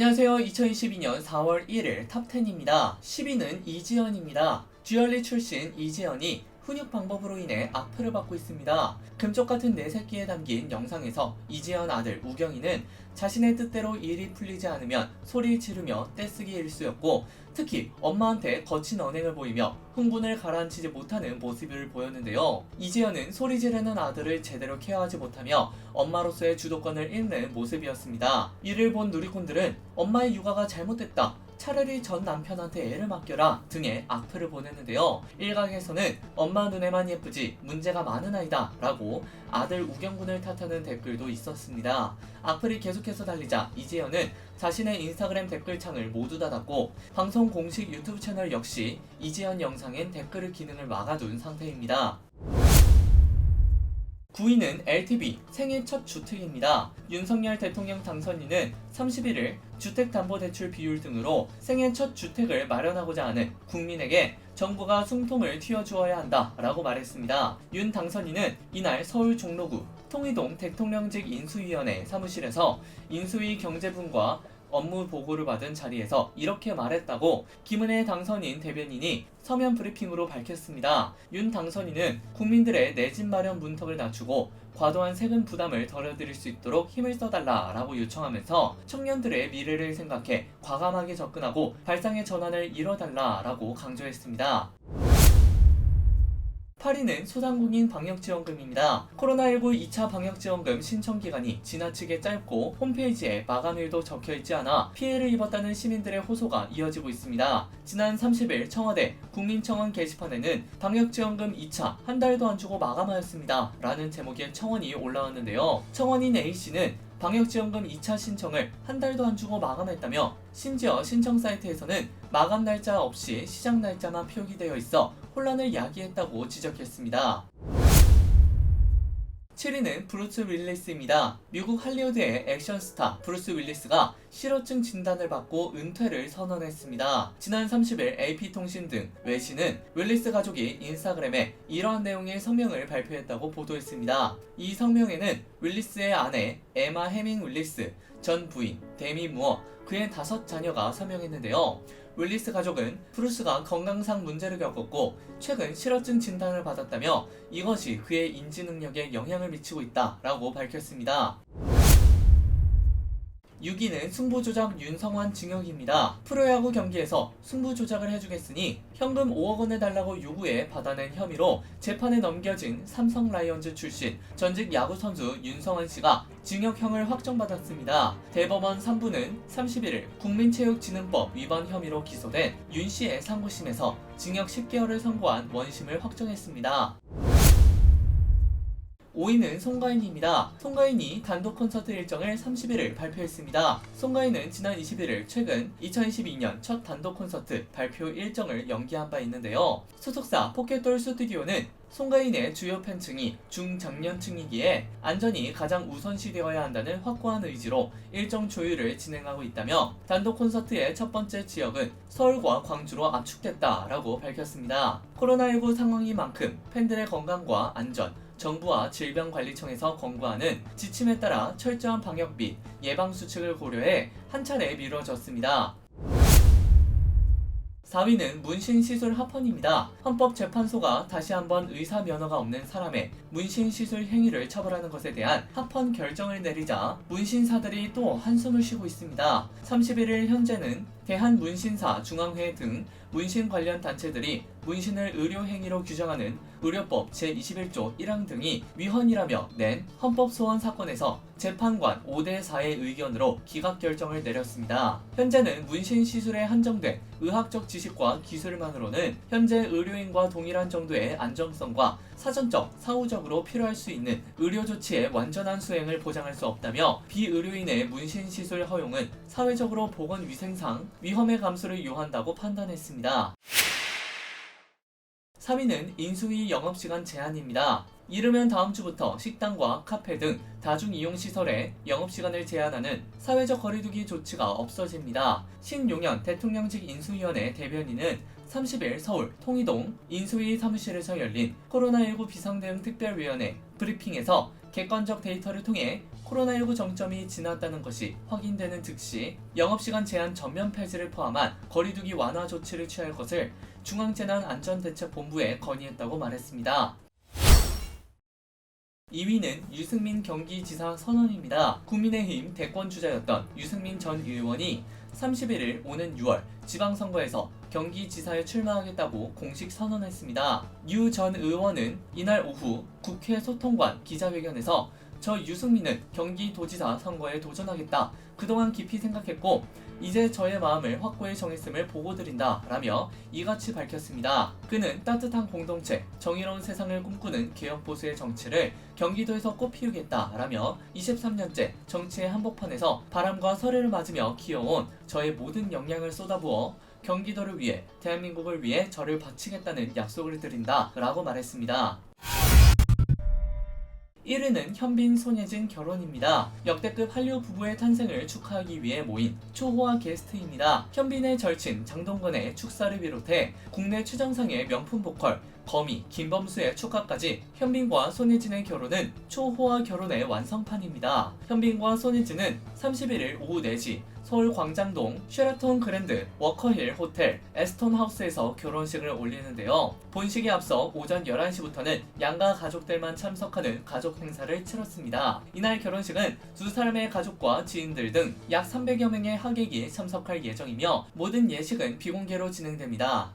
안녕하세요. 2022년 4월 1일 탑10입니다. 10위는 이지연입니다. 듀얼리 출신 이지연이 훈육 방법으로 인해 악플을 받고 있습니다. 금쪽 같은 내 새끼에 담긴 영상에서 이지연 아들 우경이는 자신의 뜻대로 일이 풀리지 않으면 소리 지르며 떼쓰기 일쑤였고, 특히 엄마한테 거친 언행을 보이며 흥분을 가라앉히지 못하는 모습을 보였는데요. 이지연은 소리 지르는 아들을 제대로 케어하지 못하며 엄마로서의 주도권을 잃는 모습이었습니다. 이를 본 누리꾼들은 엄마의 육아가 잘못됐다, 차라리 전 남편한테 애를 맡겨라 등의 악플을 보냈는데요. 일각에서는 엄마 눈에만 예쁘지 문제가 많은 아이다 라고 아들 우경군을 탓하는 댓글도 있었습니다. 악플이 계속해서 달리자 이지연은 자신의 인스타그램 댓글창을 모두 닫았고, 방송 공식 유튜브 채널 역시 이지연 영상엔 댓글 기능을 막아둔 상태입니다. 9위는 LTV 생애 첫 주택입니다. 윤석열 대통령 당선인은 31일 주택담보대출 비율 등으로 생애 첫 주택을 마련하고자 하는 국민에게 정부가 숨통을 틔워주어야 한다라고 말했습니다. 윤 당선인은 이날 서울 종로구 통이동 대통령직 인수위원회 사무실에서 인수위 경제분과 업무 보고를 받은 자리에서 이렇게 말했다고 김은혜 당선인 대변인이 서면 브리핑으로 밝혔습니다. 윤 당선인은 국민들의 내 집 마련 문턱을 낮추고 과도한 세금 부담을 덜어드릴 수 있도록 힘을 써달라라고 요청하면서 청년들의 미래를 생각해 과감하게 접근하고 발상의 전환을 이뤄달라라고 강조했습니다. 8위는 소상공인 방역지원금입니다. 코로나19 2차 방역지원금 신청기간이 지나치게 짧고 홈페이지에 마감일도 적혀있지 않아 피해를 입었다는 시민들의 호소가 이어지고 있습니다. 지난 30일 청와대 국민청원 게시판에는 방역지원금 2차 한 달도 안 주고 마감하였습니다 라는 제목의 청원이 올라왔는데요. 청원인 A씨는 방역지원금 2차 신청을 한 달도 안 주고 마감했다며, 심지어 신청 사이트에서는 마감 날짜 없이 시작 날짜만 표기되어 있어 혼란을 야기했다고 지적했습니다. 7위는 브루스 윌리스입니다. 미국 할리우드의 액션스타 브루스 윌리스가 실어증 진단을 받고 은퇴를 선언했습니다. 지난 30일 AP통신 등 외신은 윌리스 가족이 인스타그램에 이러한 내용의 성명을 발표했다고 보도했습니다. 이 성명에는 윌리스의 아내 에마 해밍 윌리스, 전 부인 데미 무어, 그의 5자녀가 서명했는데요. 윌리스 가족은 브루스가 건강상 문제를 겪었고 최근 실어증 진단을 받았다며 이것이 그의 인지 능력에 영향을 미치고 있다라고 밝혔습니다. 6위는 승부조작 윤성환 징역입니다. 프로야구 경기에서 승부조작을 해주겠으니 현금 5억 원을 달라고 요구해 받아낸 혐의로 재판에 넘겨진 삼성 라이온즈 출신 전직 야구선수 윤성환 씨가 징역형을 확정받았습니다. 대법원 3부는 31일 국민체육진흥법 위반 혐의로 기소된 윤 씨의 상고심에서 징역 10개월을 선고한 원심을 확정했습니다. 5위는 송가인입니다. 송가인이 단독 콘서트 일정을 31일 발표했습니다. 송가인은 지난 21일 최근 2022년 첫 단독 콘서트 발표 일정을 연기한 바 있는데요. 소속사 포켓돌 스튜디오는 송가인의 주요 팬층이 중장년층이기에 안전이 가장 우선시되어야 한다는 확고한 의지로 일정 조율을 진행하고 있다며, 단독 콘서트의 첫 번째 지역은 서울과 광주로 압축됐다라고 밝혔습니다. 코로나19 상황인 만큼 팬들의 건강과 안전, 정부와 질병관리청에서 권고하는 지침에 따라 철저한 방역 및 예방 수칙을 고려해 한 차례 미뤄졌습니다. 4위는 문신시술 합헌입니다. 헌법재판소가 다시 한번 의사 면허가 없는 사람의 문신시술 행위를 처벌하는 것에 대한 합헌 결정을 내리자 문신사들이 또 한숨을 쉬고 있습니다. 31일 현재는 대한문신사 중앙회 등 문신 관련 단체들이 문신을 의료행위로 규정하는 의료법 제21조 1항 등이 위헌이라며 낸 헌법소원 사건에서 재판관 5대4의 의견으로 기각결정을 내렸습니다. 현재는 문신 시술에 한정된 의학적 지식과 기술만으로는 현재 의료인과 동일한 정도의 안정성과 사전적, 사후적으로 필요할 수 있는 의료조치의 완전한 수행을 보장할 수 없다며, 비의료인의 문신 시술 허용은 사회적으로 보건위생상 위험의 감소를 요한다고 판단했습니다. 3위는 인수위 영업시간 제한입니다. 이르면 다음 주부터 식당과 카페 등 다중이용시설에 영업시간을 제한하는 사회적 거리두기 조치가 없어집니다. 신용현 대통령직 인수위원회 대변인은 30일 서울 통이동 인수위 사무실에서 열린 코로나19 비상대응 특별위원회 브리핑에서 객관적 데이터를 통해 코로나19 정점이 지났다는 것이 확인되는 즉시 영업시간 제한 전면 폐지를 포함한 거리두기 완화 조치를 취할 것을 중앙재난안전대책본부에 건의했다고 말했습니다. 2위는 유승민 경기지사 선언입니다. 국민의힘 대권주자였던 유승민 전 의원이 31일 오는 6월 지방선거에서 경기지사에 출마하겠다고 공식 선언했습니다. 유 전 의원은 이날 오후 국회 소통관 기자회견에서 저 유승민은 경기도지사 선거에 도전하겠다. 그동안 깊이 생각했고 이제 저의 마음을 확고히 정했음을 보고드린다 라며 이같이 밝혔습니다. 그는 따뜻한 공동체, 정의로운 세상을 꿈꾸는 개혁보수의 정치를 경기도에서 꽃 피우겠다 라며 23년째 정치의 한복판에서 바람과 서리를 맞으며 키워온 저의 모든 역량을 쏟아부어 경기도를 위해 대한민국을 위해 저를 바치겠다는 약속을 드린다 라고 말했습니다. 1위는 현빈 손예진 결혼입니다. 역대급 한류 부부의 탄생을 축하하기 위해 모인 초호화 게스트입니다. 현빈의 절친 장동건의 축사를 비롯해 국내 최정상의 명품 보컬 거미, 김범수의 축하까지 현빈과 손예진의 결혼은 초호화 결혼의 완성판입니다. 현빈과 손예진은 31일 오후 4시 서울 광장동 쉐라톤 그랜드 워커힐 호텔 에스톤 하우스에서 결혼식을 올리는데요. 본식에 앞서 오전 11시부터는 양가 가족들만 참석하는 가족 행사를 치렀습니다. 이날 결혼식은 두 사람의 가족과 지인들 등 약 300여 명의 하객이 참석할 예정이며 모든 예식은 비공개로 진행됩니다.